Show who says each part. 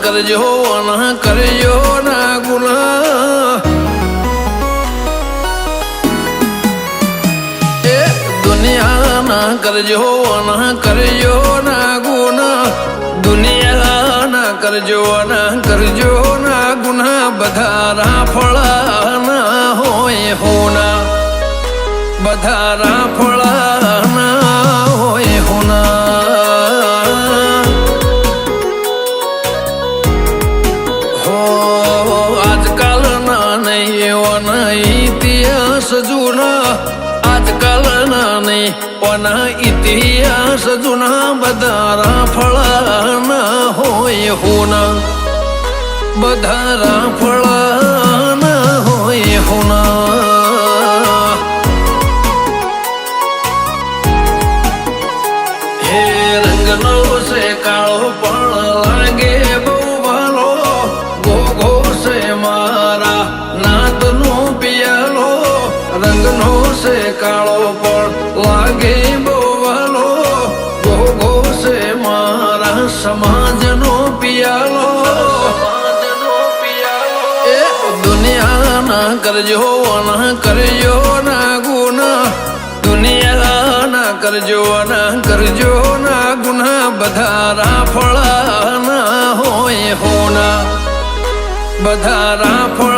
Speaker 1: કરજો ના કરજો ના ગુના એ દુનિયા ના કરજો ના કરજો ના ગુના દુનિયા ના કરજો ના ગુના બધા રાફળા ના હોય હોના બધા રાફળા ના હોય હોના હો આજકાલ ના નહીં એવાના ઇતિહાસ જૂના આજકાલ ના નહીં ઓના ઇતિહાસ જૂના બધા રાફળા ના હોય હોના બધા રાફળા ના હોય હોના હે રંગનો છે કાળો પણ લાગે બહુ ભાલો ગોગો છે મારા નાતનો પિયાલો રંગનો છે કાળો પણ લાગે બહુ ભાલો ગોગો છે મારા સમાજનો પિયાલો દુનિયા ના કરજો ના ગુના દુનિયા ના કરજો ના ગુના બધા રાફળા ના હોય હોના બધા રાફળા